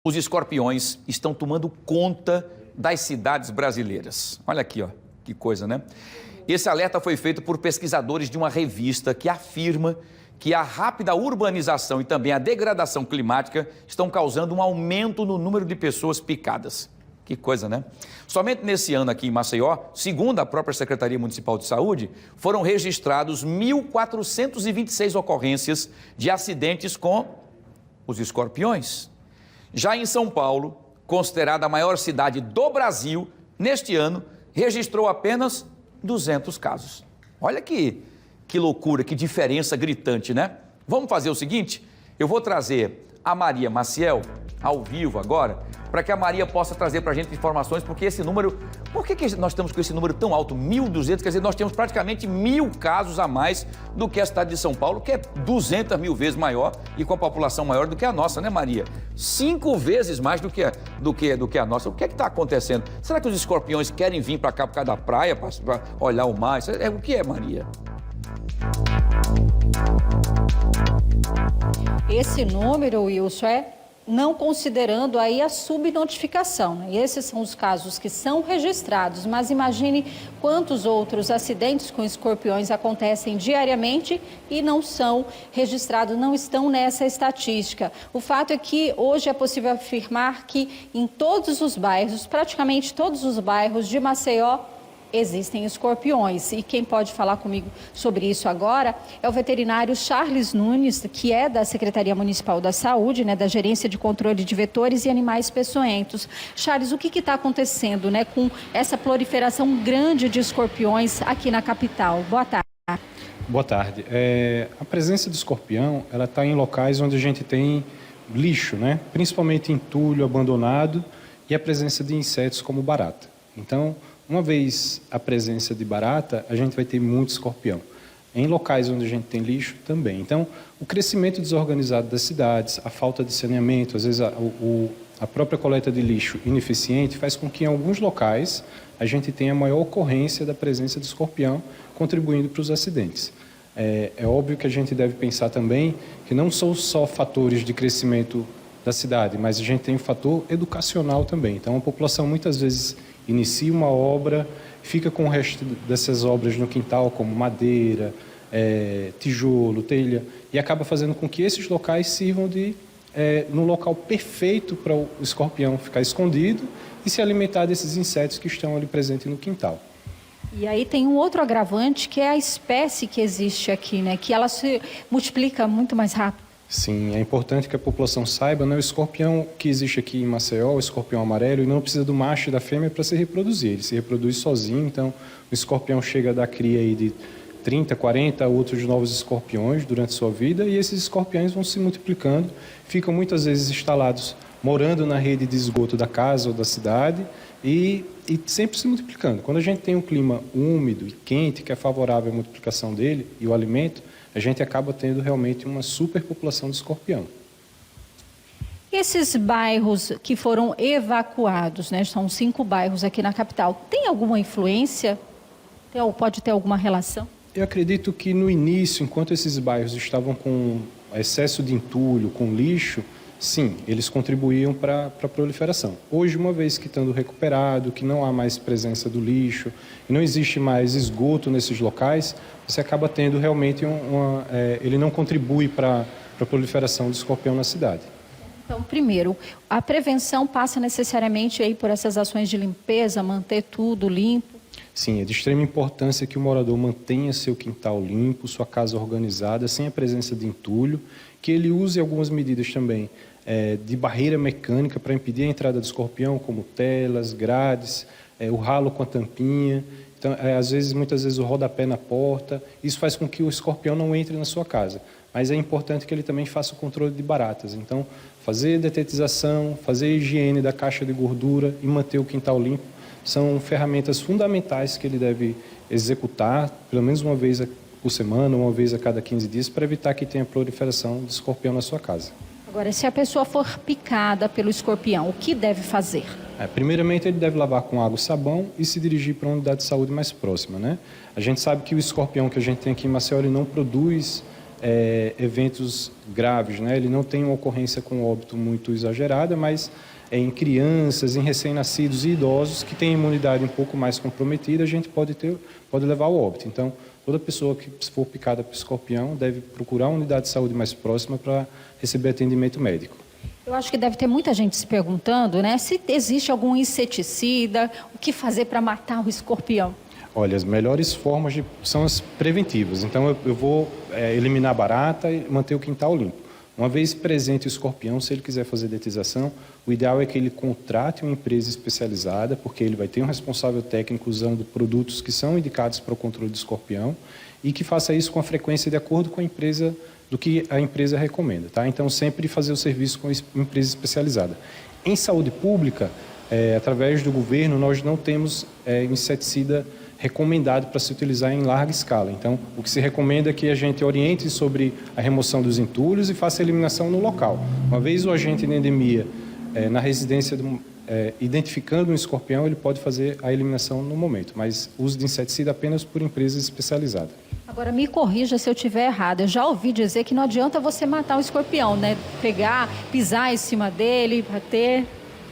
Os escorpiões estão tomando conta das cidades brasileiras. Olha aqui, ó, que coisa, né? Esse alerta foi feito por pesquisadores de uma revista que afirma que a rápida urbanização e também a degradação climática estão causando um aumento no número de pessoas picadas. Que coisa, né? Somente nesse ano aqui em Maceió, segundo a própria Secretaria Municipal de Saúde, foram registrados 1.426 ocorrências de acidentes com os escorpiões. Já em São Paulo, considerada a maior cidade do Brasil, neste ano, registrou apenas 200 casos. Olha que loucura, que diferença gritante, né? Vamos fazer o seguinte, eu vou trazer a Maria Maciel ao vivo agora, para que a Maria possa trazer para a gente informações, porque esse número, por que nós estamos com esse número tão alto, 1.200, quer dizer, nós temos praticamente 1.000 casos a mais do que a cidade de São Paulo, que é 200 mil vezes maior e com a população maior do que a nossa, né, Maria? 5 vezes mais do que a nossa. O que é que está acontecendo? Será que os escorpiões querem vir para cá por causa da praia, para olhar o mar? O que é, Maria? Esse número, Wilson, é não considerando aí a subnotificação, né? E esses são os casos que são registrados, mas imagine quantos outros acidentes com escorpiões acontecem diariamente e não são registrados, não estão nessa estatística. O fato é que hoje é possível afirmar que em todos os bairros, praticamente todos os bairros de Maceió, existem escorpiões. E quem pode falar comigo sobre isso agora é o veterinário Charles Nunes, que é da Secretaria Municipal da Saúde, né, da Gerência de Controle de Vetores e Animais Peçonhentos. Charles, o que está acontecendo, né, com essa proliferação grande de escorpiões aqui na capital? Boa tarde. Boa tarde. A presença do escorpião, ela está em locais onde a gente tem lixo, né, principalmente entulho abandonado e a presença de insetos como barata. Então, uma vez a presença de barata, a gente vai ter muito escorpião. Em locais onde a gente tem lixo, também. Então, o crescimento desorganizado das cidades, a falta de saneamento, às vezes a própria coleta de lixo ineficiente, faz com que em alguns locais a gente tenha maior ocorrência da presença de escorpião, contribuindo para os acidentes. É óbvio que a gente deve pensar também que não são só fatores de crescimento da cidade, mas a gente tem um fator educacional também. Então, a população muitas vezes inicia uma obra, fica com o resto dessas obras no quintal, como madeira, tijolo, telha, e acaba fazendo com que esses locais sirvam no local perfeito para o escorpião ficar escondido e se alimentar desses insetos que estão ali presentes no quintal. E aí tem um outro agravante, que é a espécie que existe aqui, né? Que ela se multiplica muito mais rápido. Sim, é importante que a população saiba, né? O escorpião que existe aqui em Maceió, o escorpião amarelo, ele não precisa do macho e da fêmea para se reproduzir, ele se reproduz sozinho, então o escorpião chega a dar cria aí de 30, 40 outros novos escorpiões durante a sua vida, e esses escorpiões vão se multiplicando, ficam muitas vezes instalados, morando na rede de esgoto da casa ou da cidade, e sempre se multiplicando. Quando a gente tem um clima úmido e quente, que é favorável à multiplicação dele e o alimento, a gente acaba tendo realmente uma superpopulação de escorpião. Esses bairros que foram evacuados, né, são 5 bairros aqui na capital, tem alguma influência? Pode ter alguma relação? Eu acredito que no início, enquanto esses bairros estavam com excesso de entulho, com lixo, sim, eles contribuíam para a proliferação. Hoje, uma vez que estando recuperado, que não há mais presença do lixo, e não existe mais esgoto nesses locais, você acaba tendo realmente ele não contribui para a proliferação do escorpião na cidade. Então, primeiro, a prevenção passa necessariamente aí por essas ações de limpeza, manter tudo limpo? Sim, é de extrema importância que o morador mantenha seu quintal limpo, sua casa organizada, sem a presença de entulho, que ele use algumas medidas também de barreira mecânica para impedir a entrada do escorpião, como telas, grades, o ralo com a tampinha. Então, muitas vezes o rodapé na porta. Isso faz com que o escorpião não entre na sua casa. Mas é importante que ele também faça o controle de baratas. Então, fazer detetização, fazer a higiene da caixa de gordura e manter o quintal limpo são ferramentas fundamentais que ele deve executar, pelo menos uma vez por semana, uma vez a cada 15 dias, para evitar que tenha proliferação de escorpião na sua casa. Agora, se a pessoa for picada pelo escorpião, o que deve fazer? Primeiramente, ele deve lavar com água e sabão e se dirigir para uma unidade de saúde mais próxima, né? A gente sabe que o escorpião que a gente tem aqui em Maceió, ele não produz eventos graves, né? Ele não tem uma ocorrência com óbito muito exagerada, mas em crianças, em recém-nascidos e idosos que têm imunidade um pouco mais comprometida, a gente pode levar ao óbito. Então, toda pessoa que for picada por escorpião deve procurar uma unidade de saúde mais próxima para receber atendimento médico. Eu acho que deve ter muita gente se perguntando, né, se existe algum inseticida, o que fazer para matar o escorpião. Olha, as melhores formas são as preventivas. Então, eu vou eliminar a barata e manter o quintal limpo. Uma vez presente o escorpião, se ele quiser fazer detetização, o ideal é que ele contrate uma empresa especializada, porque ele vai ter um responsável técnico usando produtos que são indicados para o controle do escorpião e que faça isso com a frequência de acordo com a empresa, do que a empresa recomenda, tá? Então, sempre fazer o serviço com empresa especializada. Em saúde pública, através do governo, nós não temos inseticida recomendado para se utilizar em larga escala. Então, o que se recomenda é que a gente oriente sobre a remoção dos entulhos e faça a eliminação no local. Uma vez o agente de endemia na residência, identificando um escorpião, ele pode fazer a eliminação no momento, mas uso de inseticida apenas por empresas especializadas. Agora, me corrija se eu estiver errado. Eu já ouvi dizer que não adianta você matar o escorpião, né? Pegar, pisar em cima dele, bater.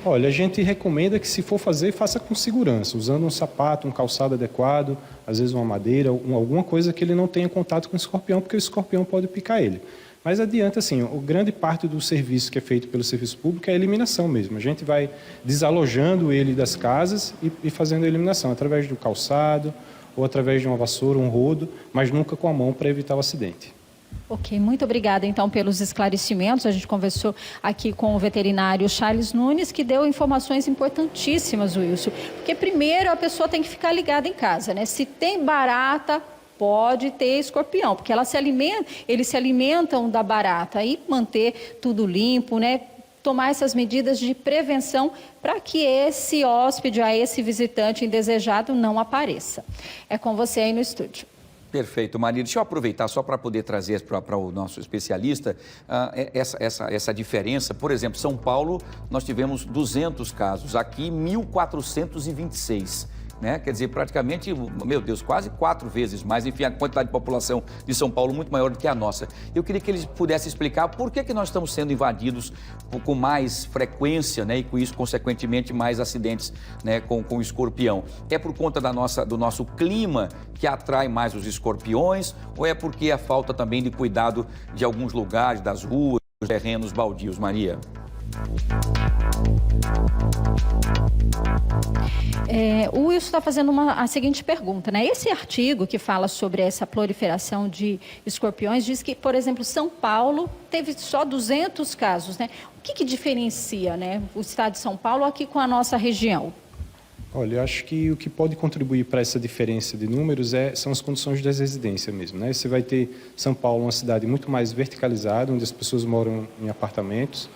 Olha, a gente recomenda que, se for fazer, faça com segurança, usando um sapato, um calçado adequado, às vezes uma madeira, alguma coisa que ele não tenha contato com o escorpião, porque o escorpião pode picar ele. Mas adianta, assim, grande parte do serviço que é feito pelo serviço público é a eliminação mesmo. A gente vai desalojando ele das casas e fazendo a eliminação, através do calçado ou através de uma vassoura, um rodo, mas nunca com a mão para evitar o acidente. Ok, muito obrigada então pelos esclarecimentos. A gente conversou aqui com o veterinário Charles Nunes, que deu informações importantíssimas, Wilson. Porque primeiro a pessoa tem que ficar ligada em casa, né? Se tem barata, pode ter escorpião, porque eles se alimentam da barata, e manter tudo limpo, né? Tomar essas medidas de prevenção para que esse hóspede, esse visitante indesejado não apareça. É com você aí no estúdio. Perfeito, Maria. Deixa eu aproveitar só para poder trazer para o nosso especialista essa diferença. Por exemplo, São Paulo, nós tivemos 200 casos, aqui 1.426. Né? Quer dizer, praticamente, meu Deus, quase 4 vezes mais. Enfim, a quantidade de população de São Paulo muito maior do que a nossa. Eu queria que eles pudessem explicar por que nós estamos sendo invadidos com mais frequência, né? E com isso, consequentemente, mais acidentes, né? com o escorpião. É por conta do nosso clima que atrai mais os escorpiões, ou é porque a falta também de cuidado de alguns lugares, das ruas, dos terrenos baldios, Maria? O Wilson está fazendo a seguinte pergunta, né? Esse artigo que fala sobre essa proliferação de escorpiões diz que, por exemplo, São Paulo teve só 200 casos, né? O que diferencia, né, o estado de São Paulo aqui com a nossa região? Olha, eu acho que o que pode contribuir para essa diferença de números são as condições das residências mesmo, né? Você vai ter São Paulo, uma cidade muito mais verticalizada, onde as pessoas moram em apartamentos,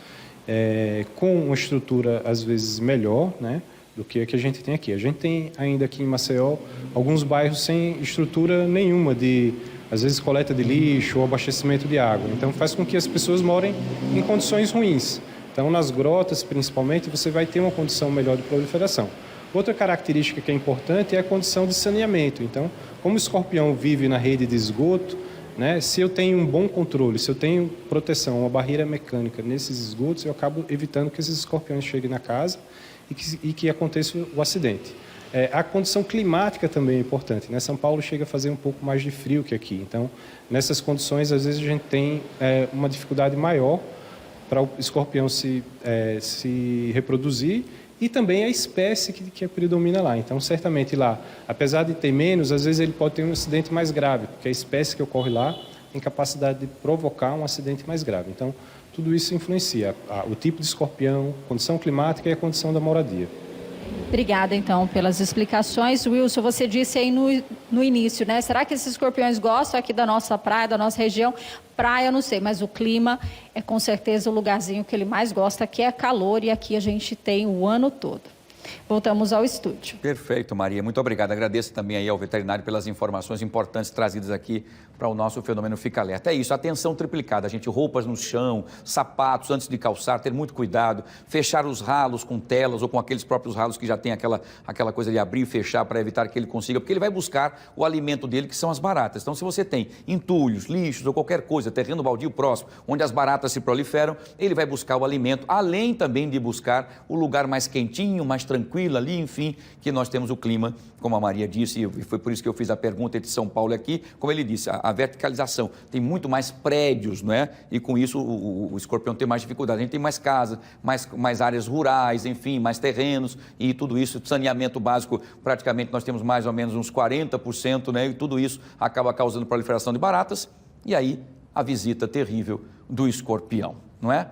com uma estrutura, às vezes, melhor, né, do que a que a gente tem aqui. A gente tem ainda aqui em Maceió alguns bairros sem estrutura nenhuma de, às vezes, coleta de lixo ou abastecimento de água. Então, faz com que as pessoas morem em condições ruins. Então, nas grotas, principalmente, você vai ter uma condição melhor de proliferação. Outra característica que é importante é a condição de saneamento. Então, como o escorpião vive na rede de esgoto, né, se eu tenho um bom controle, se eu tenho proteção, uma barreira mecânica nesses esgotos, eu acabo evitando que esses escorpiões cheguem na casa e que aconteça o acidente. A condição climática também é importante, né? São Paulo chega a fazer um pouco mais de frio que aqui. Então, nessas condições, às vezes a gente tem uma dificuldade maior para o escorpião se reproduzir, e também a espécie que predomina lá. Então, certamente lá, apesar de ter menos, às vezes ele pode ter um acidente mais grave, porque a espécie que ocorre lá tem capacidade de provocar um acidente mais grave. Então, tudo isso influencia o tipo de escorpião, condição climática e a condição da moradia. Obrigada, então, pelas explicações. Wilson, você disse aí no início, né? Será que esses escorpiões gostam aqui da nossa praia, da nossa região? Praia, eu não sei, mas o clima é com certeza o lugarzinho que ele mais gosta, que é calor, e aqui a gente tem o ano todo. Voltamos ao estúdio. Perfeito, Maria. Muito obrigado. Agradeço também aí ao veterinário pelas informações importantes trazidas aqui para o nosso fenômeno Fica Alerta. É isso, atenção triplicada, gente, roupas no chão, sapatos antes de calçar, ter muito cuidado, fechar os ralos com telas ou com aqueles próprios ralos que já tem aquela coisa de abrir e fechar para evitar que ele consiga, porque ele vai buscar o alimento dele, que são as baratas. Então, se você tem entulhos, lixos ou qualquer coisa, terreno baldio próximo, onde as baratas se proliferam, ele vai buscar o alimento, além também de buscar o lugar mais quentinho, mais tranquilo ali, enfim, que nós temos o clima, como a Maria disse, e foi por isso que eu fiz a pergunta entre São Paulo e aqui, como ele disse, a verticalização, tem muito mais prédios, não é? E com isso o escorpião tem mais dificuldade, a gente tem mais casas, mais áreas rurais, enfim, mais terrenos e tudo isso, saneamento básico, praticamente nós temos mais ou menos uns 40%, né? E tudo isso acaba causando proliferação de baratas e aí a visita terrível do escorpião, não é?